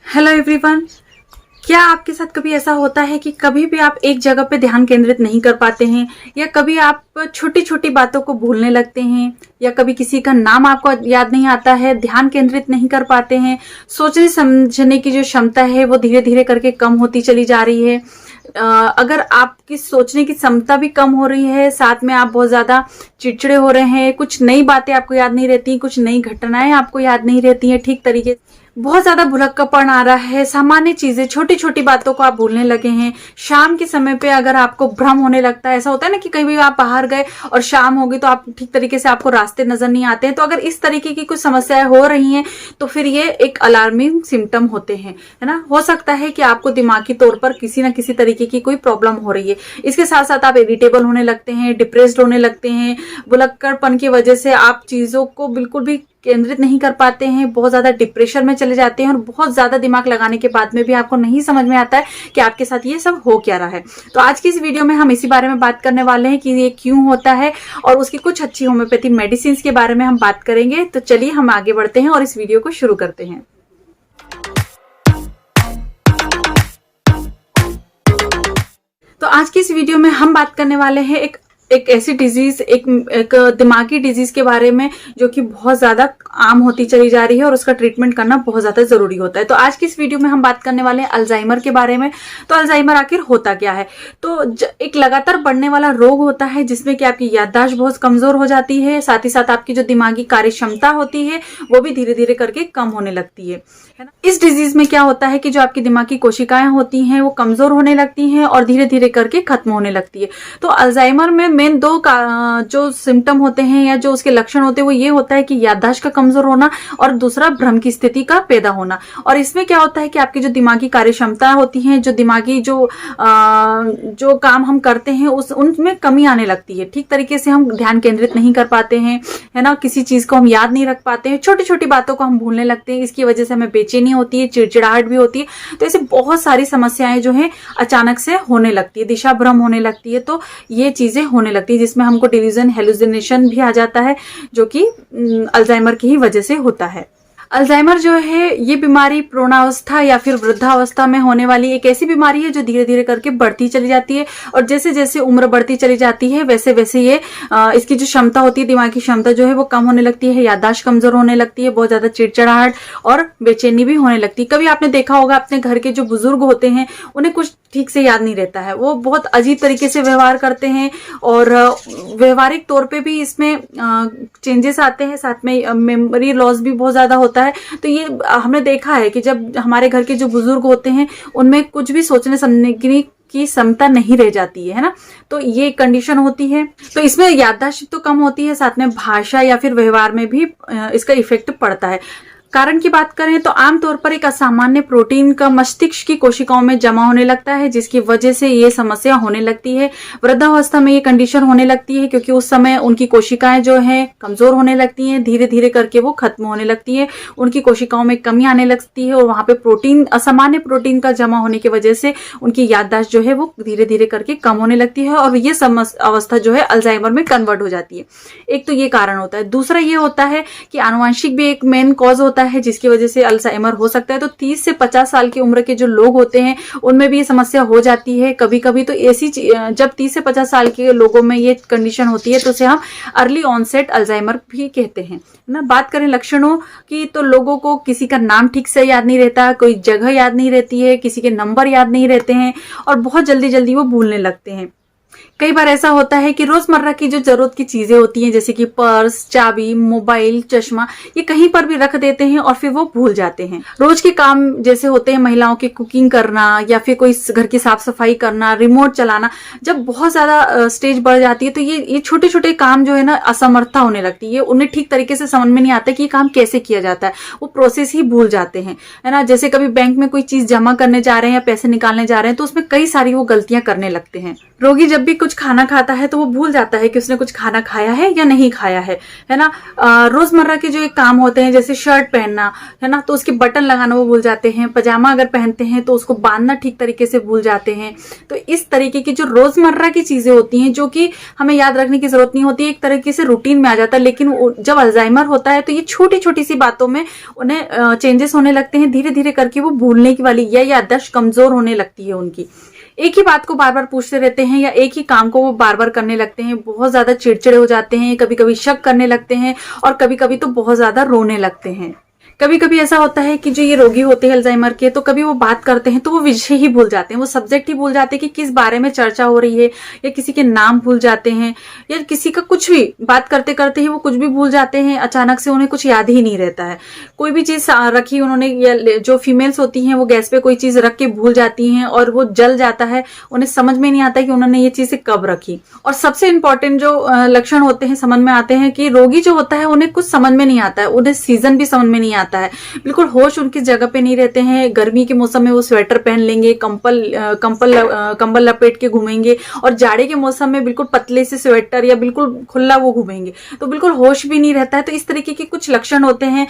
Hello everyone. क्या आपके साथ कभी ऐसा होता है कि कभी भी आप एक जगह पे ध्यान केंद्रित नहीं कर पाते हैं, या कभी आप छोटी छोटी बातों को भूलने लगते हैं, या कभी किसी का नाम आपको याद नहीं आता है, ध्यान केंद्रित नहीं कर पाते हैं, सोचने समझने की जो क्षमता है वो धीरे धीरे करके कम होती चली जा रही है। अगर आपकी सोचने की क्षमता भी कम हो रही है, साथ में आप बहुत ज्यादा चिड़चिड़े हो रहे हैं, कुछ नई बातें आपको याद नहीं रहती, कुछ नई घटनाएं आपको याद नहीं रहती हैं ठीक तरीके से, बहुत ज्यादा भुलक्कापन आ रहा है, सामान्य चीजें छोटी छोटी बातों को आप भूलने लगे हैं। शाम के समय पे अगर आपको भ्रम होने लगता है, ऐसा होता है ना कि कहीं भी आप बाहर गए और शाम हो गई तो आप ठीक तरीके से आपको रास्ते नजर नहीं आते हैं, तो अगर इस तरीके की कुछ समस्याएं हो रही हैं तो फिर ये एक अलार्मिंग सिम्टम होते हैं, है ना। हो सकता है कि आपको दिमागी तौर पर किसी ना किसी तरीके की कोई प्रॉब्लम हो रही है। इसके साथ साथ आप इरिटेबल होने लगते हैं, डिप्रेस्ड होने लगते हैं, भुलक्कड़पन की वजह से आप चीजों को बिल्कुल भी केंद्रित नहीं कर पाते हैं, बहुत ज्यादा डिप्रेशन में चले जाते हैं, और बहुत ज्यादा दिमाग लगाने के बाद में भी आपको नहीं समझ में आता है कि आपके साथ ये सब हो क्या रहा है। तो आज की इस वीडियो में हम इसी बारे में बात करने वाले हैं कि ये क्यों होता है, और उसकी कुछ अच्छी होम्योपैथी मेडिसिन के बारे में हम बात करेंगे। तो चलिए हम आगे बढ़ते हैं और इस वीडियो को शुरू करते हैं। तो आज की इस वीडियो में हम बात करने वाले हैं एक ऐसी डिजीज, एक दिमागी डिजीज के बारे में जो कि बहुत ज्यादा आम होती चली जा रही है और उसका ट्रीटमेंट करना बहुत ज्यादा जरूरी होता है। तो आज की इस वीडियो में हम बात करने वाले हैं अल्जाइमर के बारे में। तो अल्जाइमर आखिर होता क्या है? तो एक लगातार बढ़ने वाला रोग होता है जिसमें कि आपकी याददाश्त बहुत कमजोर हो जाती है, साथ ही साथ आपकी जो दिमागी कार्य क्षमता होती है वो भी धीरे धीरे करके कम होने लगती है ना। इस डिजीज में क्या होता है कि जो आपकी दिमागी कोशिकाएं होती हैं वो कमजोर होने लगती हैं और धीरे धीरे करके खत्म होने लगती है। तो अल्जाइमर में मेन दो जो सिम्टम होते हैं या जो उसके लक्षण होते हैं वो ये होता है कि याददाश्त का कमजोर होना, और दूसरा भ्रम की स्थिति का पैदा होना। और इसमें क्या होता है कि आपकी जो दिमागी कार्य क्षमता होती है, जो दिमागी जो काम हम करते हैं उनमें कमी आने लगती है, ठीक तरीके से हम ध्यान केंद्रित नहीं कर पाते हैं, है ना। किसी चीज को हम याद नहीं रख पाते हैं, छोटी छोटी बातों को हम भूलने लगते हैं। इसकी वजह से हमें बेचैनी होती है, चिड़चिड़ाहट भी होती है। तो ऐसे बहुत सारी समस्याएं जो है अचानक से होने लगती है, दिशा भ्रम होने लगती है। तो ये चीजें होने लगती है जिसमें हमको डिल्यूजन, हेलुसिनेशन भी आ जाता है, जो कि अल्जाइमर की ही वजह से होता है। अल्जाइमर जो है ये बीमारी प्रौढ़ावस्था या फिर वृद्धावस्था में होने वाली एक ऐसी बीमारी है जो धीरे धीरे करके बढ़ती चली जाती है, और जैसे जैसे उम्र बढ़ती चली जाती है वैसे वैसे ये इसकी जो क्षमता होती है, दिमागी क्षमता जो है वो कम होने लगती है, याददाश्त कमजोर होने लगती है, बहुत ज्यादा चिड़चिड़ाहट और बेचैनी भी होने लगती है। कभी आपने देखा होगा अपने घर के जो बुजुर्ग होते हैं उन्हें कुछ ठीक से याद नहीं रहता है, वो बहुत अजीब तरीके से व्यवहार करते हैं, और व्यवहारिक तौर पे भी इसमें चेंजेस आते हैं, साथ में मेमोरी लॉस भी बहुत ज्यादा होता है। तो ये हमने देखा है कि जब हमारे घर के जो बुजुर्ग होते हैं उनमें कुछ भी सोचने समझने की क्षमता नहीं रह जाती है ना। तो ये कंडीशन होती है। तो इसमें याददाश्त तो कम होती है, साथ में भाषा या फिर व्यवहार में भी इसका इफेक्ट पड़ता है। कारण की बात करें तो आमतौर पर एक असामान्य प्रोटीन का मस्तिष्क की कोशिकाओं में जमा होने लगता है, जिसकी वजह से ये समस्या होने लगती है। वृद्धावस्था में ये कंडीशन होने लगती है क्योंकि उस समय उनकी कोशिकाएं जो है कमजोर होने लगती हैं, धीरे धीरे करके वो खत्म होने लगती है, उनकी कोशिकाओं में कमी आने लगती है, और वहां पे प्रोटीन, असामान्य प्रोटीन का जमा होने की वजह से उनकी याददाश्त जो है वो धीरे धीरे करके कम होने लगती है, और ये अवस्था जो है अल्जाइमर में कन्वर्ट हो जाती है। एक तो ये कारण होता है। दूसरा ये होता है कि आनुवंशिक भी एक मेन कॉज होता है जिसकी वजह से अल्जाइमर हो सकता है। तो 30 से 50 साल की उम्र के जो लोग होते हैं उनमें भी ये समस्या हो जाती है कभी कभी। तो ऐसी जब 30 से 50 साल के लोगों में ये कंडीशन होती है तो उसे हम अर्ली ऑनसेट अल्जाइमर भी कहते हैं ना। बात करें लक्षणों की तो लोगों को किसी का नाम ठीक से याद नहीं रहता, कोई जगह याद नहीं रहती है, किसी के नंबर याद नहीं रहते हैं, और बहुत जल्दी जल्दी वो भूलने लगते हैं। कई बार ऐसा होता है कि रोजमर्रा की जो जरूरत की चीजें होती हैं, जैसे कि पर्स, चाबी, मोबाइल, चश्मा, ये कहीं पर भी रख देते हैं और फिर वो भूल जाते हैं। रोज के काम जैसे होते हैं महिलाओं के कुकिंग करना या फिर कोई घर की साफ सफाई करना, रिमोट चलाना, जब बहुत ज्यादा स्टेज बढ़ जाती है तो ये छोटे छोटे काम जो है ना असमर्थता होने लगती है, उन्हें ठीक तरीके से समझ में नहीं आता कि ये काम कैसे किया जाता है, वो प्रोसेस ही भूल जाते हैं, है ना। जैसे कभी बैंक में कोई चीज जमा करने जा रहे हैं या पैसे निकालने जा रहे हैं तो उसमें कई सारी वो गलतियां करने लगते हैं। रोगी जब जब भी कुछ खाना खाता है तो वो भूल जाता है कि उसने कुछ खाना खाया है या नहीं खाया है ना। रोजमर्रा के जो एक काम होते हैं, जैसे शर्ट पहनना है ना, तो उसके बटन लगाना वो भूल जाते हैं। पजामा अगर पहनते हैं तो उसको बांधना ठीक तरीके से भूल जाते हैं। तो इस तरीके की जो रोजमर्रा की चीजें होती हैं, जो कि हमें याद रखने की जरूरत नहीं होती, एक तरीके से रूटीन में आ जाता है, लेकिन जब अल्जाइमर होता है तो ये छोटी छोटी सी बातों में उन्हें चेंजेस होने लगते हैं। धीरे धीरे करके वो भूलने की वाली या याददाश्त कमजोर होने लगती है उनकी। एक ही बात को बार बार पूछते रहते हैं या एक ही काम को वो बार बार करने लगते हैं। बहुत ज्यादा चिड़चिड़े हो जाते हैं, कभी कभी शक करने लगते हैं और कभी कभी तो बहुत ज्यादा रोने लगते हैं। कभी कभी ऐसा होता है कि जो ये रोगी होते हैं अल्जाइमर के, तो कभी वो बात करते हैं तो वो विषय ही भूल जाते हैं, वो सब्जेक्ट ही भूल जाते हैं कि किस बारे में चर्चा हो रही है, या किसी के नाम भूल जाते हैं, या किसी का कुछ भी बात करते करते ही वो कुछ भी भूल जाते हैं। अचानक से उन्हें कुछ याद ही नहीं रहता है। कोई भी चीज रखी उन्होंने, या जो फीमेल्स होती हैं वो गैस पे कोई चीज रख के भूल जाती हैं और वो जल जाता है, उन्हें समझ में नहीं आता कि उन्होंने ये चीज कब रखी। और सबसे इंपॉर्टेंट जो लक्षण होते हैं समझ में आते हैं कि रोगी जो होता है उन्हें कुछ समझ में नहीं आता है, उन्हें सीजन भी समझ में नहीं आता है, बिल्कुल होश उनकी जगह पे नहीं रहते हैं। गर्मी के मौसम में वो स्वेटर पहन लेंगे, कंबल लपेट के घूमेंगे, और जाड़े के मौसम में बिल्कुल पतले से स्वेटर या बिल्कुल खुला वो घूमेंगे, तो बिल्कुल होश भी नहीं रहता है। तो इस तरीके के कुछ लक्षण होते हैं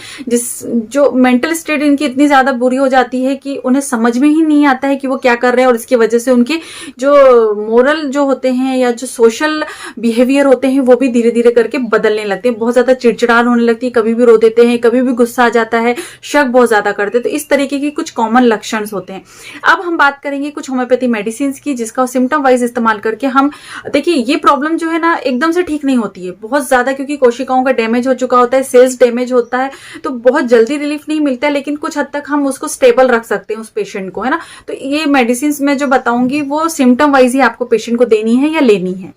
जो मेंटल स्टेट इनकी इतनी ज्यादा बुरी हो जाती है कि उन्हें समझ में ही नहीं आता है कि वो क्या कर रहे हैं, और इसकी वजह से उनके जो मोरल जो होते हैं या जो सोशल बिहेवियर होते हैं वो भी धीरे धीरे करके बदलने लगते हैं। बहुत ज्यादा चिड़चिड़ाहट होने लगती है, कभी भी रो देते हैं, कभी भी गुस्सा आ जाता है, शक बहुत ज्यादा करते हैं। तो इस तरीके की कुछ कॉमन लक्षण होते हैं। अब हम बात करेंगे कुछ होम्योपैथी मेडिसिन की, जिसका सिम्टम वाइज इस्तेमाल करके हम देखिए ये प्रॉब्लम जो है ना एकदम से ठीक नहीं होती है बहुत ज्यादा, क्योंकि कोशिकाओं का डैमेज हो चुका होता है, सेल्स डैमेज होता है, तो बहुत जल्दी रिलीफ नहीं मिलता है, लेकिन कुछ हद तक हम उसको स्टेबल रख सकते हैं उस पेशेंट को, है ना। तो ये मेडिसिन में जो बताऊंगी वो सिम्टम वाइज ही आपको पेशेंट को देनी है या लेनी है।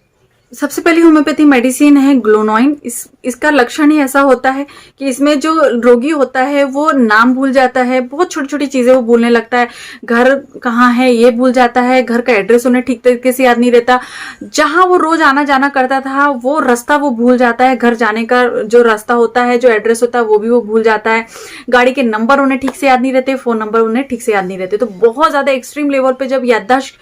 सबसे पहली होम्योपैथी मेडिसिन है ग्लोनॉइन। इसका लक्षण ही ऐसा होता है कि इसमें जो रोगी होता है वो नाम भूल जाता है, बहुत छोटी छोटी चीजें वो भूलने लगता है। घर कहाँ है ये भूल जाता है, घर का एड्रेस उन्हें ठीक तरीके से याद नहीं रहता, जहां वो रोज आना जाना करता था वो रास्ता वो भूल जाता है, घर जाने का जो रास्ता होता है, जो एड्रेस होता है वो भी वो भूल जाता है। गाड़ी के नंबर उन्हें ठीक से याद नहीं रहते, फोन नंबर उन्हें ठीक से याद नहीं रहते। तो बहुत ज्यादा एक्सट्रीम लेवल पे जब याददाश्त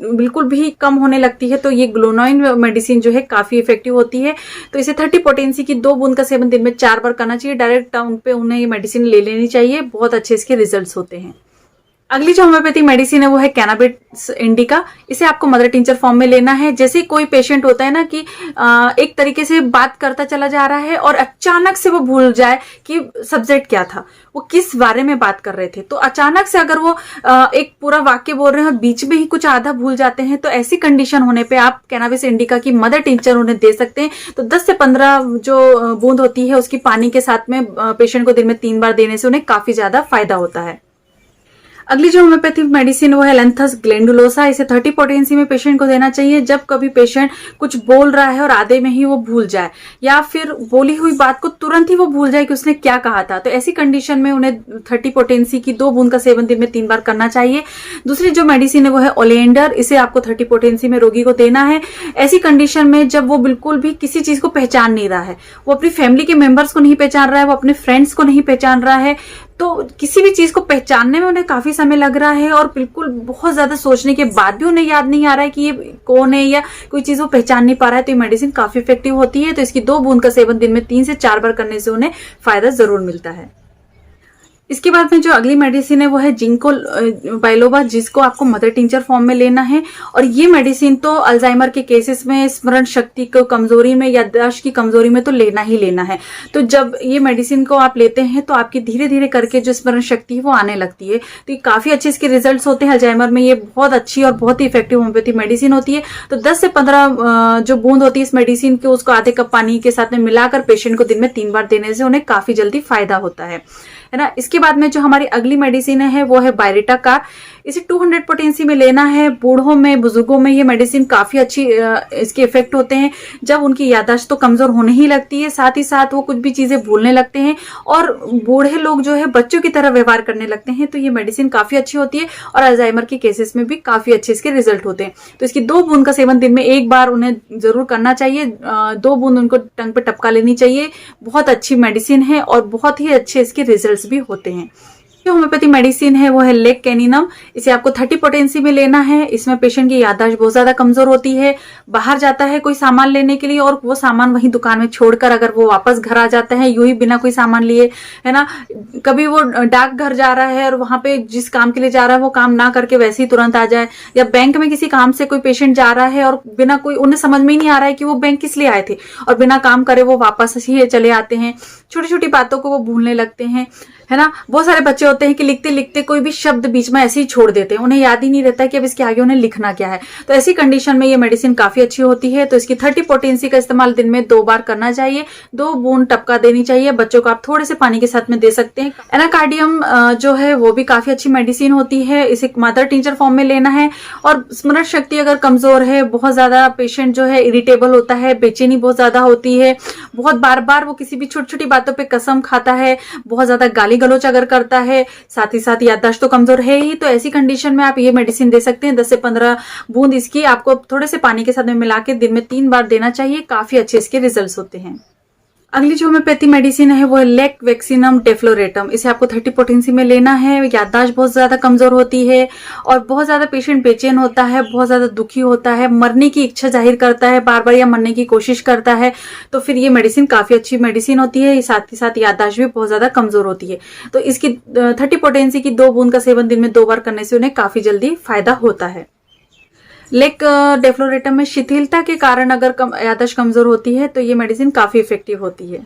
बिल्कुल भी कम होने लगती है तो ये ग्लोनॉइन मेडिसिन जो है काफी इफेक्टिव होती है। तो इसे 30 पोटेंसी की 2 बूंद का सेवन दिन में 4 बार करना चाहिए। डायरेक्ट टाउन पे उन्हें ये मेडिसिन ले लेनी चाहिए, बहुत अच्छे इसके रिजल्ट्स होते हैं। अगली जो होम्योपैथिक मेडिसिन है वो है कैनाबिस इंडिका। इसे आपको मदर टिंचर फॉर्म में लेना है। जैसे कोई पेशेंट होता है ना कि एक तरीके से बात करता चला जा रहा है और अचानक से वो भूल जाए कि सब्जेक्ट क्या था, वो किस बारे में बात कर रहे थे, तो अचानक से अगर वो एक पूरा वाक्य बोल रहे हैं और बीच में ही कुछ आधा भूल जाते हैं, तो ऐसी कंडीशन होने पे आप कैनाबिस इंडिका की मदर टिंचर उन्हें दे सकते हैं। तो 10 से 15 जो बूंद होती है उसकी पानी के साथ में पेशेंट को दिन में 3 बार देने से उन्हें काफी ज्यादा फायदा होता है। अगली जो होम्योपैथिक मेडिसिन वो है लेंथस ग्लैंडुलोसा। इसे 30 पोटेंसी में पेशेंट को देना चाहिए। जब कभी पेशेंट कुछ बोल रहा है और आधे में ही वो भूल जाए, या फिर बोली हुई बात को तुरंत ही वो भूल जाए कि उसने क्या कहा था, तो ऐसी कंडीशन में उन्हें 30 पोटेंसी की 2 बूंद का सेवन दिन में 3 बार करना चाहिए। दूसरी जो मेडिसिन है वो है ओलिएंडर। इसे आपको 30 पोटेंसी में रोगी को देना है। ऐसी कंडीशन में जब वो बिल्कुल भी किसी चीज को पहचान नहीं रहा है, वो अपनी फैमिली के मेंबर्स को नहीं पहचान रहा है, वो अपने फ्रेंड्स को नहीं पहचान रहा है, तो किसी भी चीज को पहचानने में उन्हें काफी समय लग रहा है और बिल्कुल बहुत ज्यादा सोचने के बाद भी उन्हें याद नहीं आ रहा है कि ये कौन है या कोई चीज वो पहचान नहीं पा रहा है, तो ये मेडिसिन काफी इफेक्टिव होती है। तो इसकी 2 बूंद का सेवन दिन में 3 से 4 बार करने से उन्हें फायदा जरूर मिलता है। इसके बाद में जो अगली मेडिसिन है वो है जिंको बाइलोबा, जिसको आपको मदर टिंचर फॉर्म में लेना है। और ये मेडिसिन तो अल्जाइमर के केसेस में स्मरण शक्ति को कमजोरी में, याददाश्त की कमजोरी में तो लेना ही लेना है। तो जब ये मेडिसिन को आप लेते हैं तो आपकी धीरे धीरे करके जो स्मरण शक्ति है वो आने लगती है। तो ये काफी अच्छे इसके रिजल्ट्स होते हैं। अल्जाइमर में ये बहुत अच्छी और बहुत ही इफेक्टिव होम्योपैथी मेडिसिन होती है। तो 10 से 15 जो बूंद होती है इस मेडिसिन की, उसको आधे कप पानी के साथ में मिलाकर पेशेंट को दिन में 3 बार देने से उन्हें काफी जल्दी फायदा होता है ना। इसके बाद में जो हमारी अगली मेडिसिन है वो है बायरिटाकार। इसे 200 पोटेंसी में लेना है। बूढ़ों में, बुजुर्गों में ये मेडिसिन काफी अच्छी इसके इफेक्ट होते हैं। जब उनकी याददाश्त तो कमजोर होने ही लगती है, साथ ही साथ वो कुछ भी चीजें भूलने लगते हैं और बूढ़े लोग जो है बच्चों की तरह व्यवहार करने लगते हैं, तो ये मेडिसिन काफी अच्छी होती है। और अल्जाइमर के केसेस में भी काफी अच्छे इसके रिजल्ट होते हैं। तो इसकी 2 बूंद का सेवन दिन में 1 बार उन्हें जरूर करना चाहिए। 2 बूंद उनको टंग पे टपका लेनी चाहिए। बहुत अच्छी मेडिसिन है और बहुत ही अच्छे इसके रिजल्ट भी होते हैं। जो होम्योपैथी मेडिसिन है वो है लेक कैनिनम। इसे आपको 30 पोटेंसी में लेना है। इसमें पेशेंट की याददाश्त बहुत ज्यादा कमजोर होती है, बाहर जाता है कोई सामान लेने के लिए और वो सामान वहीं दुकान में छोड़कर अगर वो वापस घर आ जाता है यूं ही बिना कोई सामान लिए, है ना, कभी वो डाक घर जा रहा है और वहां पे जिस काम के लिए जा रहा है वो काम ना करके वैसे ही तुरंत आ जाए, या बैंक में किसी काम से कोई पेशेंट जा रहा है और बिना कोई, उन्हें समझ में ही नहीं आ रहा है कि वो बैंक किस लिए आए थे और बिना काम करे वो वापस ही चले आते हैं। छोटी छोटी बातों को वो भूलने लगते हैं, है ना। बहुत सारे बच्चे होते हैं कि लिखते लिखते कोई भी शब्द बीच में ऐसे ही छोड़ देते हैं, उन्हें याद ही नहीं रहता कि अब इसके आगे उन्हें लिखना क्या है। तो ऐसी कंडीशन में ये मेडिसिन काफी अच्छी होती है। तो इसकी 30 पोटेंसी का इस्तेमाल दिन में 2 बार करना चाहिए, 2 बूंद टपका देनी चाहिए। बच्चों को आप थोड़े से पानी के साथ में दे सकते हैं। एनाकार्डियम जो है वो भी काफी अच्छी मेडिसिन होती है। इसे मदर टिंचर फॉर्म में लेना है। और स्मरण शक्ति अगर कमजोर है, बहुत ज्यादा पेशेंट जो है इरिटेबल होता है, बेचैनी बहुत ज्यादा होती है, बहुत बार बार वो किसी भी छोटी छोटी बातों पे कसम खाता है, बहुत ज्यादा गाली गलौज अगर करता है, साथ ही साथ याददाश्त तो कमजोर है ही, तो ऐसी कंडीशन में आप ये मेडिसिन दे सकते हैं। 10 से 15 बूंद इसकी आपको थोड़े से पानी के साथ में मिला के दिन में 3 बार देना चाहिए। काफी अच्छे इसके रिजल्ट्स होते हैं। अगली जो होम्योपैथी मेडिसिन है वो है लेक वैक्सीनम डेफ्लोरेटम। इसे आपको 30 पोटेंसी में लेना है। याददाश्त बहुत ज्यादा कमजोर होती है और बहुत ज्यादा पेशेंट बेचैन होता है, बहुत ज्यादा दुखी होता है, मरने की इच्छा जाहिर करता है बार बार या मरने की कोशिश करता है, तो फिर ये मेडिसिन काफी अच्छी मेडिसिन होती है। साथ ही साथ याददाश्त भी बहुत ज्यादा कमजोर होती है। तो इसकी 30 पोटेंसी की 2 बूंद का सेवन दिन में 2 बार करने से उन्हें काफी जल्दी फायदा होता है। लेक डेफ्लोरेटम में शिथिलता के कारण अगर याददाश्त कमजोर होती है तो ये मेडिसिन काफी इफेक्टिव होती है।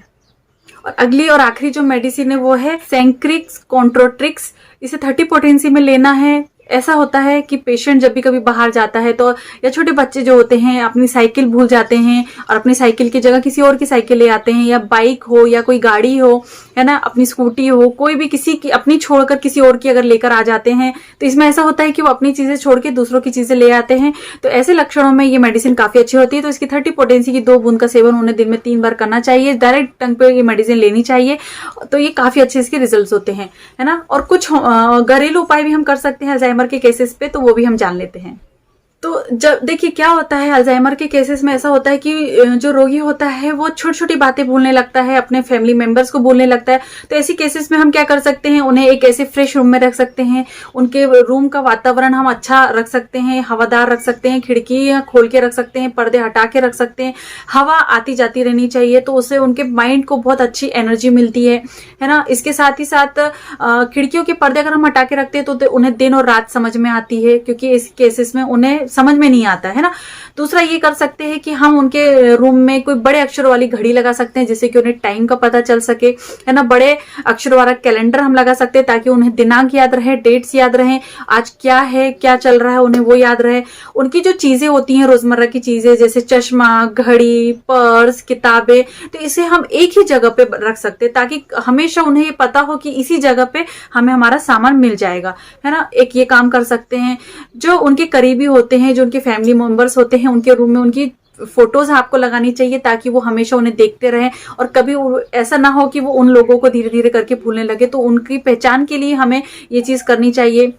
और अगली और आखिरी जो मेडिसिन है वो है सेंक्रिक्स कॉन्ट्रोट्रिक्स। इसे 30 पोटेंसी में लेना है। ऐसा होता है कि पेशेंट जब भी कभी बाहर जाता है तो, या छोटे बच्चे जो होते हैं अपनी साइकिल भूल जाते हैं और अपनी साइकिल की जगह किसी और की साइकिल ले आते हैं, या बाइक हो या कोई गाड़ी हो, है ना, अपनी स्कूटी हो, कोई भी किसी की अपनी छोड़कर किसी और की अगर लेकर आ जाते हैं तो इसमें ऐसा होता है कि वो अपनी चीजें छोड़ के दूसरों की चीजें ले आते हैं। तो ऐसे लक्षणों में ये मेडिसिन काफी अच्छी होती है। तो इसकी 30 पोटेंसी की 2 बूंद का सेवन उन्हें दिन में 3 बार करना चाहिए। डायरेक्ट टंग पे ये मेडिसिन लेनी चाहिए। तो ये काफी अच्छे इसके रिजल्ट होते हैं, है ना। और कुछ घरेलू उपाय भी हम कर सकते हैं अल्जाइमर के केसेस पे, तो वो भी हम जान लेते हैं। तो जब देखिए क्या होता है अल्जाइमर के केसेस में, ऐसा होता है कि जो रोगी होता है वो छोटी छोटी बातें भूलने लगता है, अपने फैमिली मेंबर्स को भूलने लगता है। तो ऐसी केसेस में हम क्या कर सकते हैं, उन्हें एक ऐसे फ्रेश रूम में रख सकते हैं। उनके रूम का वातावरण हम अच्छा रख सकते हैं, हवादार रख सकते हैं, खिड़की खोल के रख सकते हैं, पर्दे हटा के रख सकते हैं, हवा आती जाती रहनी चाहिए। तो उससे उनके माइंड को बहुत अच्छी एनर्जी मिलती है ना। इसके साथ ही साथ खिड़कियों के पर्दे अगर हम हटा के रखते हैं तो उन्हें दिन और रात समझ में आती है, क्योंकि इस केसेस में उन्हें समझ में नहीं आता है ना। दूसरा ये कर सकते हैं कि हम उनके रूम में कोई बड़े अक्षर वाली घड़ी लगा सकते हैं जिससे कि उन्हें टाइम का पता चल सके, है ना। बड़े अक्षर वाला कैलेंडर हम लगा सकते हैं ताकि उन्हें दिनांक याद रहे, डेट्स याद रहे, आज क्या है क्या चल रहा है उन्हें वो याद रहे। उनकी जो चीजें होती हैं रोजमर्रा की चीजें जैसे चश्मा, घड़ी, पर्स, किताबें, तो इसे हम एक ही जगह पे रख सकते हैं ताकि हमेशा उन्हें ये पता हो कि इसी जगह पे हमें हमारा सामान मिल जाएगा, है ना। एक ये काम कर सकते हैं। जो उनके करीबी होते हैं, जो उनके फैमिली मेंबर्स होते हैं, उनके रूम में उनकी फोटोज आपको लगानी चाहिए ताकि वो हमेशा उन्हें देखते रहें और कभी ऐसा ना हो कि वो उन लोगों को धीरे धीरे करके भूलने लगे। तो उनकी पहचान के लिए हमें ये चीज करनी चाहिए।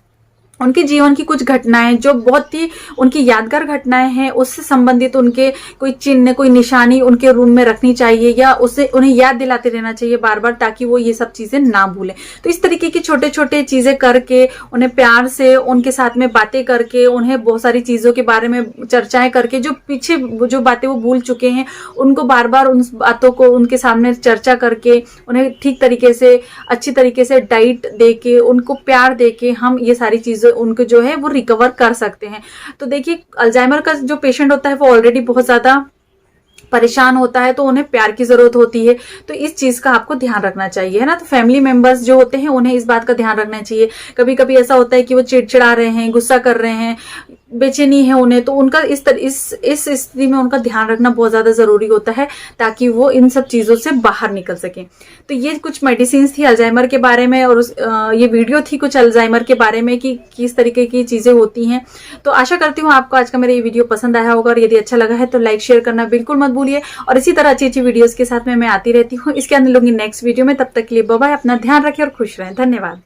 उनके जीवन की कुछ घटनाएं जो बहुत ही उनकी यादगार घटनाएं हैं उससे संबंधित उनके कोई चिन्ह, कोई निशानी उनके रूम में रखनी चाहिए, या उससे उन्हें याद दिलाते रहना चाहिए बार बार ताकि वो ये सब चीजें ना भूलें। तो इस तरीके की छोटे छोटे चीजें करके, उन्हें प्यार से उनके साथ में बातें करके, उन्हें बहुत सारी चीजों के बारे में चर्चाएं करके, जो पीछे जो बातें वो भूल चुके हैं उनको बार बार उन बातों को उनके सामने चर्चा करके, उन्हें ठीक तरीके से अच्छी तरीके से डाइट दे के, उनको प्यार दे के हम ये सारी चीजें उनको जो है वो रिकवर कर सकते हैं। तो देखिए अल्जाइमर का जो पेशेंट होता है वो ऑलरेडी बहुत ज्यादा परेशान होता है, तो उन्हें प्यार की जरूरत होती है। तो इस चीज का आपको ध्यान रखना चाहिए, है ना। तो फैमिली मेंबर्स जो होते हैं उन्हें इस बात का ध्यान रखना चाहिए। कभी कभी ऐसा होता है कि वो चिड़चिड़ा रहे हैं, गुस्सा कर रहे हैं, बेचैनी है उन्हें, तो उनका इस स्थिति में उनका ध्यान रखना बहुत ज्यादा जरूरी होता है ताकि वो इन सब चीजों से बाहर निकल सके। तो ये कुछ मेडिसिन थी अल्जाइमर के बारे में, और ये वीडियो थी कुछ अल्जाइमर के बारे में कि किस तरीके की चीजें होती हैं। तो आशा करती हूँ आपको आज का मेरा ये वीडियो पसंद आया होगा, और यदि अच्छा लगा है तो लाइक शेयर करना बिल्कुल मत भूलिए। और इसी तरह अच्छी अच्छी वीडियोस के साथ में मैं आती रहती हूँ। इसके अंदर लोग नेक्स्ट वीडियो में, तब तक के लिए बाय बाय, अपना ध्यान रखें और खुश रहें। धन्यवाद।